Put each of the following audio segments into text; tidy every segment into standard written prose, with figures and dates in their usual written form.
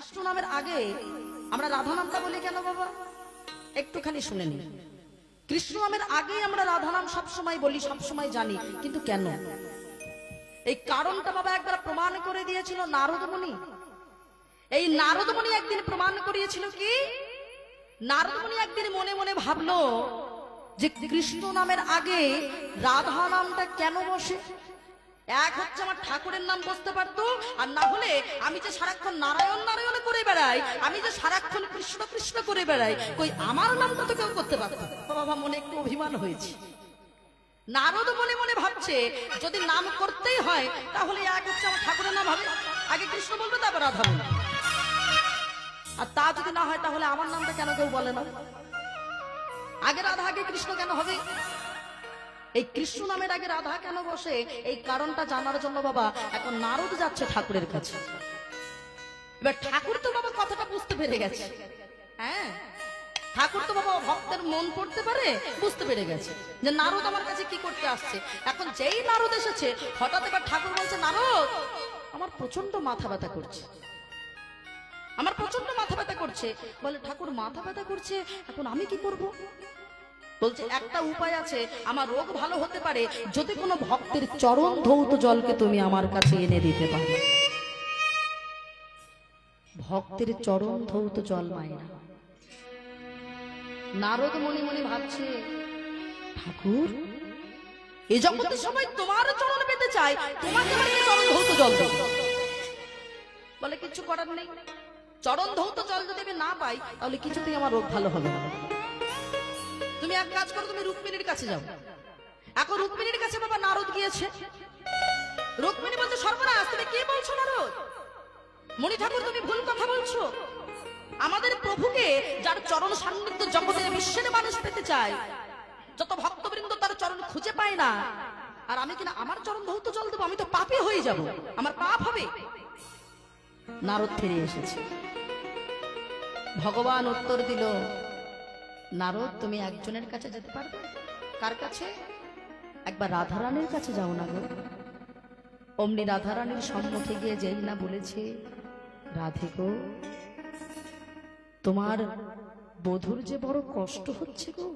কৃষ্ণ নামের আগে আমরা রাধা নামটা বলি কেন বাবা? একটুখানি শুনে নিন। কৃষ্ণ নামের আগে আমরা রাধা নাম সবসময় বলি, সবসময় জানি, কিন্তু কেন? এই কারণটা বাবা একবার প্রমাণ করে দিয়েছিল নারদ মুনি। এই নারদ মুনি একদিন প্রমাণ করিয়েছিল কি? নারদ মুনি একদিন মনে মনে ভাবলো যে কৃষ্ণ নামের আগে রাধা নামটা কেন বসে। এক হচ্ছে আমার ঠাকুরের নাম বসতে পারতো, আর না হলে আমি যে সারাক্ষণ নারায়ণ নারায়ণ করে বেড়াই, আমি যে সারাক্ষণ কৃষ্ণ কৃষ্ণ করে বেড়াই, কই আমার নামটা তো কেউ করতে পারতো। বাবা মনে একটু অভিমান হয়েছে। নারদ মনে মনে ভাবছে যদি নাম করতেই হয় তাহলে এক হচ্ছে আমার ঠাকুরের নাম হবে, আগে কৃষ্ণ বলবে তারপর রাধা বলবে, আর তা যদি না হয় তাহলে আমার নামটা কেন কেউ বলে না? আগে রাধা আগে কৃষ্ণ কেন হবে? এই কৃষ্ণ নামের আগে রাধা কেন বসে, এই কারণটা জানার জন্য বাবা এখন নারদ যাচ্ছে ঠাকুরের কাছে। এবার ঠাকুর তো বাবা কথাটা বুঝতে পেরে গেছে। হ্যাঁ, ঠাকুর তো বাবা ভক্তের মন পড়তে পারে, বুঝতে পেরে গেছে যে নারদ আমার কাছে কি করতে আসছে। এখন যেই নারদ এসেছে হঠাৎ এবার ঠাকুর বলছে, নারদ আমার প্রচন্ড মাথা ব্যথা করছে, আমার প্রচন্ড মাথা ব্যথা করছে। বলে ঠাকুর মাথা ব্যথা করছে, এখন আমি কি করব? বলছে একটা উপায় আছে, আমার রোগ ভালো হতে পারে যদি কোনো ভক্তের চরণ ধৌত জলকে তুমি আমার কাছে এনে দিতে পারো। ভক্তের চরণ ধৌত জল মায়েরা। নারদ মনে মনে ভাবছে, ঠাকুর এই জগতে সবাই তোমার চরণ পেতে চায়, তোমাকে আমি চরণ ধৌত জল দেব? বলে কিছু করার নেই, চরণ ধৌত জল যদি আমি না পাই তাহলে কিছুতেই আমার রোগ ভালো হবে না। তুমি এক কাজ করো, তুমি রুক্মিণীর কাছে যাও। এখন রুক্মিণীর কাছে বাবা নারদ গিয়েছে। রুক্মিণী বলছে, সর্বনাশ তুমি কি বলছো নারদ? মণি ঠাকুর তুমি ভুল কথা বলছো। আমাদের প্রভুকে যার চরণ সান্নিধ্য জগতের বিশ্বের মানুষ পেতে চায়, যত ভক্তবৃন্দ তার চরণ খুঁজে পায় না, আর আমি কিনা আমার চরণ ধৌত জল দেবো? আমি তো পাপী হয়ে যাব, আমার পাপ হবে। নারদ ফিরে এসেছে। ভগবান উত্তর দিল, নারদ তুমি একজনের কাছে যেতে পারবে। কার কাছে? একবার রাধারানীর কাছে যাও না গো। অমনি রাধারানীর সম্মুখে গিয়ে যেই না বলেছে, রাধে গো তোমার বধূর যে বড় কষ্ট হচ্ছে গো।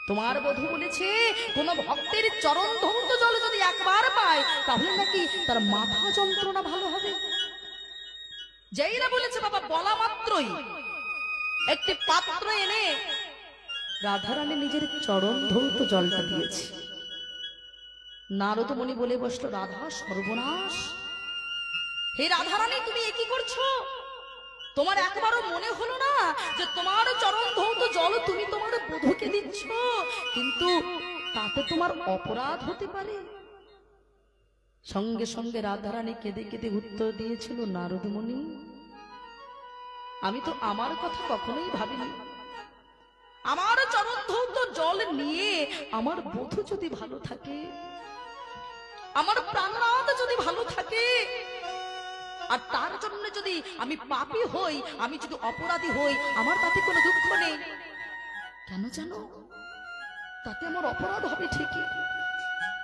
তোমার বধূ বলেছে কোন ভক্তের চরণ ধৌত জল যদি একবার পায় তাহলে নাকি তার মাথা যন্ত্রণা ভালো হবে। যেই না বলেছে বাবা, বলা মাত্রই একটি পাত্র এনে রাধারানী নিজের চরণ ধৌত জলটা দিয়েছে। নারদ মুনি বলে বসলো, রাধা সর্বনাশ, হে রাধারানী তুমি এ কি করছো? তোমার একবারও মনে হলো না যে তোমার চরণ ধৌত জল তুমি তোমার বধূকে দিচ্ছ, কিন্তু তাতে তোমার অপরাধ হতে পারে? সঙ্গে সঙ্গে রাধারানী কেঁদে কেঁদে উত্তর দিয়েছিল, নারদ মুনি আমি তো আমার কথা কখনোই ভাবিনি। আমার চরণ ধৌত জল নিয়ে আমার বধূ যদি ভালো থাকে, আমার প্রাণনাথ যদি ভালো থাকে, আর তার জন্য যদি আমি পাপী হই, আমি যদি অপরাধী হই, আমার তাতে কোনো দুঃখ নেই। কেন জানো? তাতে আমার অপরাধ হবে ঠিকই,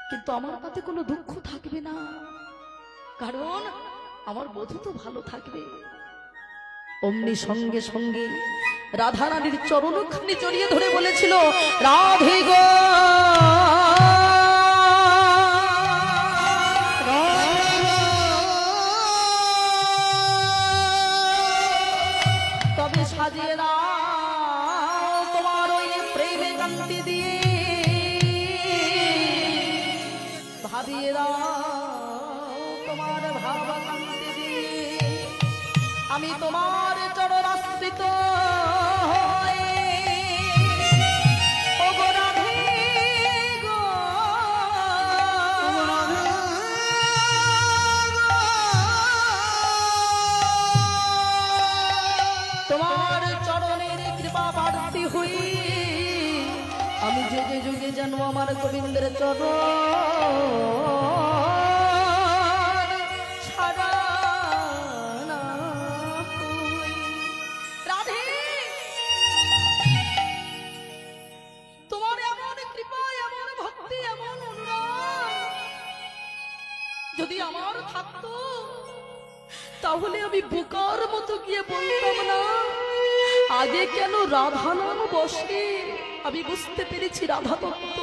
কিন্তু আমার তাতে কোনো দুঃখ থাকবে না, কারণ আমার বধূ তো ভালো থাকবে। অমনি সঙ্গে সঙ্গে রাধারানীর চরণখানি জড়িয়ে ধরে বলেছিল, রাধে গো তবে সাজিয়ে দাও তোমার ওই প্রেমে কান্তি দিয়ে, ভাবিয়ে দাও তোমার ভাবা কান্তি দিয়ে, আমি তোমার চরণ আশ্রিত হয়ে ও গো রাধে গো, তোমার চরণের কৃপা প্রার্থী হই, আমি যুগে যুগে যেন আমার গোবিন্দের চরণ যদি আমার থাকতো তাহলে আমি বোকার গিয়ে বলতাম না আগে কেন রাধা নাম বসে? আমি বুঝতে পেরেছি রাধা তত্ত্ব,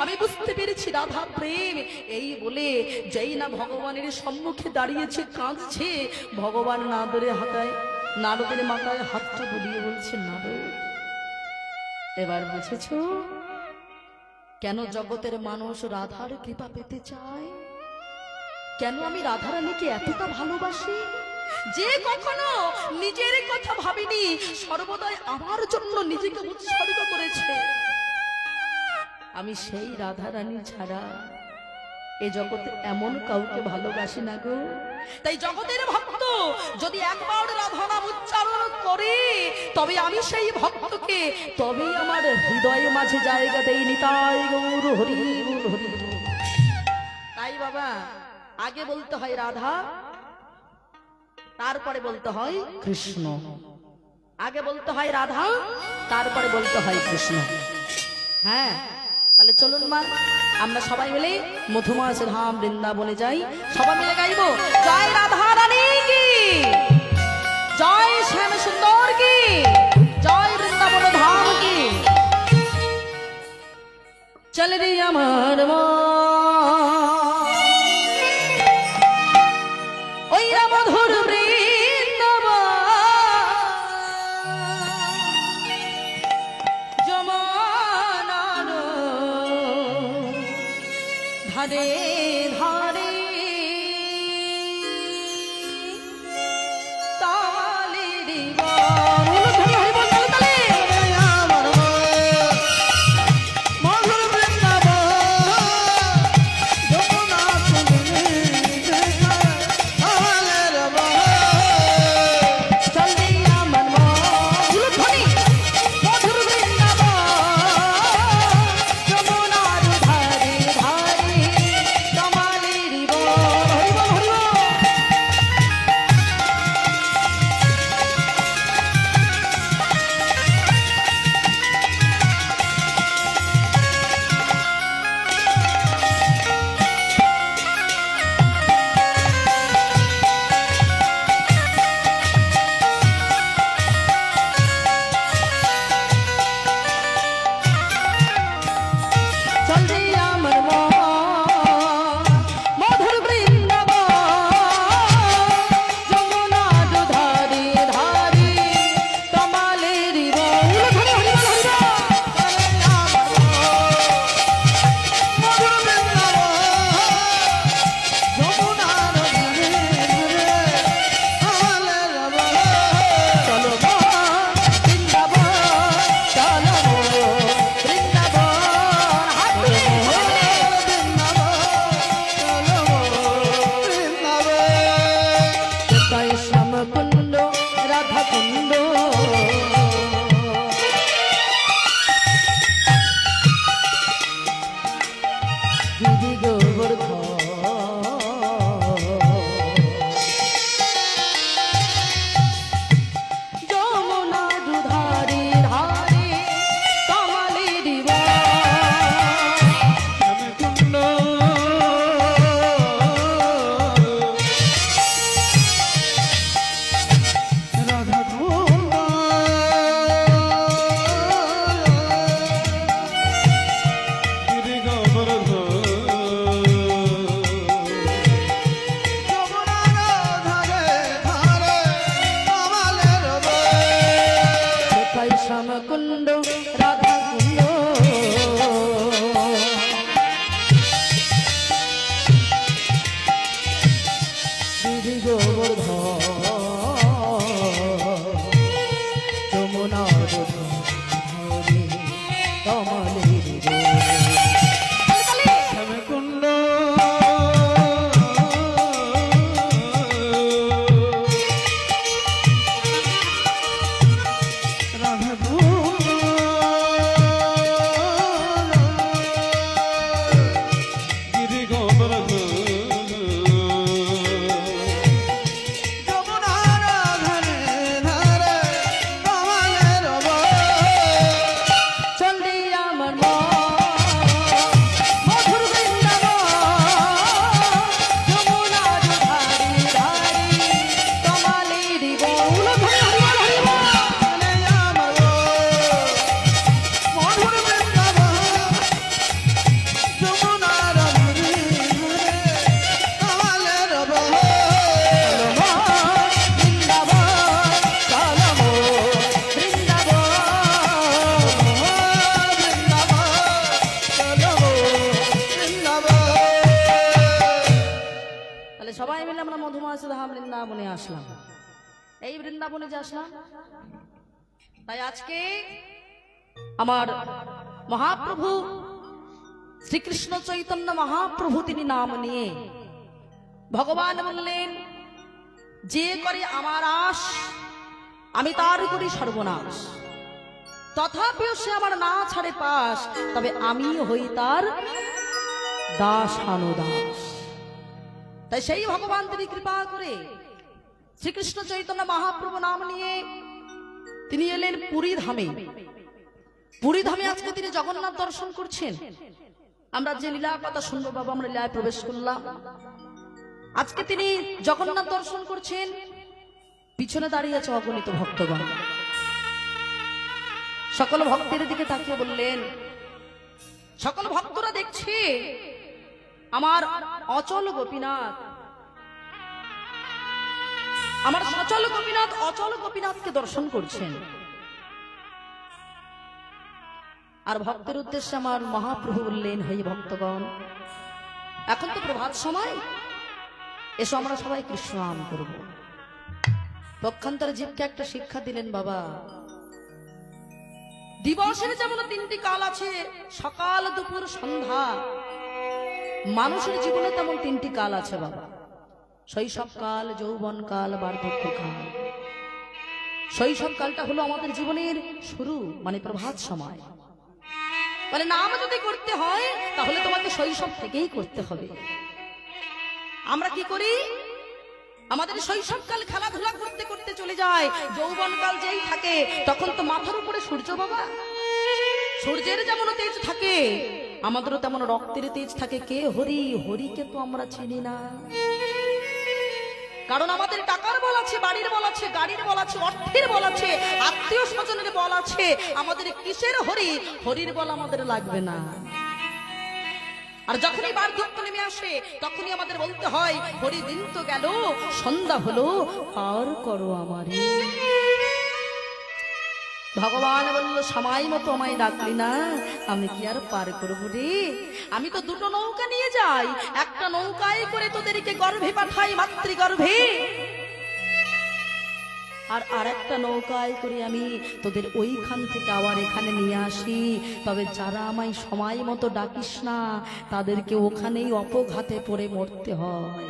আমি বুঝতে পেরেছি রাধা প্রেম। এই বলে যেই না ভগবানের সম্মুখে দাঁড়িয়েছে, কাঁদছে, ভগবান নারদের হাতায়, নারদের মাথায় হাতটা বুলিয়ে বলছে, নারদ এবার বুঝেছো কেন জগতের মানুষ রাধার কৃপা পেতে চায়? কেন আমি রাধারানীকে এতটা ভালোবাসি? যে কখনো নিজের কথা ভাবিনি, সর্বদাই আমার জন্য নিজেকে উৎসর্গ করেছে, আমি সেই রাধারানী ছাড়া এ জগতে এমন কাউকে ভালোবাসি না গো। তাই জগতের ভক্ত যদি একবার রাধা নাম উচ্চারণ করে, তবে আমি সেই ভক্তকে, তবেই আমার হৃদয়ের মাঝে জায়গা দেই। নিতাই গৌর হরি বল হরি বল। তাই বাবা আগে বলতে হয় রাধা, তারপরে বলতে হয় কৃষ্ণ। আগে বলতে হয় রাধা, তারপরে বলতে হয় কৃষ্ণ। হ্যাঁ, তাহলে চলুন মা আমরা সবাই মিলে মধুমাস ধাম বৃন্দাবনে যাই। সবাই মিলে গাইবো জয় রাধা রানী কি, জয় শ্যাম সুন্দর কি, জয় বৃন্দাবন ধাম কি। চল রে আমার মা ওই মধুর বৃন্দাবন, জমানার ধারে ধারে তালের বন। এই বৃন্দাবনে যাস না। তাই আজকে আমার মহাপ্রভু শ্রীকৃষ্ণ চৈতন্য মহাপ্রভু তিনি নাম নিয়ে ভগবান বললেন, যে করে আমার আশ আমি তার করি সর্বনাশ, তথাপিও সে আমার না ছাড়ে পাশ, তবে আমি হই তার দাস অনুদাস। তাই সেই ভগবান তিনি কৃপা করে শ্রীকৃষ্ণ চৈতন্য মহাপ্রভু নাম নিয়ে তিনি এলেন পুরী ধামে। পুরী ধামে আজকে তিনি জগন্নাথ দর্শন করছেন। আমরা যে লীলা কথা শুনবো বাবা, আমরা লীলায় প্রবেশ করলাম। আজকে তিনি জগন্নাথ দর্শন করছেন, পিছনে দাঁড়িয়ে আছে অগণিত ভক্তগণ। সকল ভক্তের দিকে তাকিয়ে বললেন, সকল ভক্তরা দেখছে আমার অচল গোপীনাথ, আমার সচল গোপীনাথ অচল গোপীনাথকে দর্শন করছেন। আর ভক্তের উদ্দেশ্যে আমার মহাপ্রভু বললেন, হে ভক্তগণ, এখন তো প্রভাত সময়, এসো আমরা সবাই কৃষ্ণ নাম করব। পক্ষান্তরে জীবকে একটা শিক্ষা দিলেন, বাবা দিবসের যেমন তিনটি কাল আছে, সকাল দুপুর সন্ধ্যা, মানুষের জীবনে তেমন তিনটি কাল আছে বাবা। শৈশবকাল, যৌবনকাল, বার্ধক্যকাল। শৈশবকালটা হলো আমাদের জীবনের শুরু, মানে প্রভাত সময়। বলে নাম যদি করতে হয় তাহলে তোমাকে শৈশব থেকেই করতে হবে। আমরা কি করি, আমাদের শৈশবকাল খেলাধুলা করতে করতে চলে যায়, যৌবনকাল যেই থাকে তখন তো মাথার উপরে সূর্য বাবা। সূর্যের যেমন তেজ থাকে আমাদেরও তেমন রক্তের তেজ থাকে। কে হরি, হরিকে তো আমরা চিনি না, কারণ আমাদের টাকার বল আছে, বাড়ির বল আছে, গাড়ির বল আছে, অর্থের বল আছে, আত্মীয় স্বজনের বল আছে। আমাদের কিসের হরি, হরির বল আমাদের লাগবে না। আর যখনই বার্ধক্য নেমে আসে তখনই আমাদের বলতে হয়, হরি দিন তো গেল, সন্ধ্যা হলো, আর করো আমারে। ভগবান বলল, সময় মতো আমায় ডাকলি না, আমি কি আর পার করবো রে? আমি তো দুটো নৌকা নিয়ে যাই, একটা নৌকায় করে তোদেরকে গর্ভে পাঠাই, মাতৃগর্ভে, আর আরেকটা নৌকায় করে আমি তোদের ওইখান থেকে আবার এখানে নিয়ে আসি। তবে যারা আমায় সময় মতো ডাকিস না তাদেরকে ওখানেই অপঘাতে পড়ে মরতে হয়।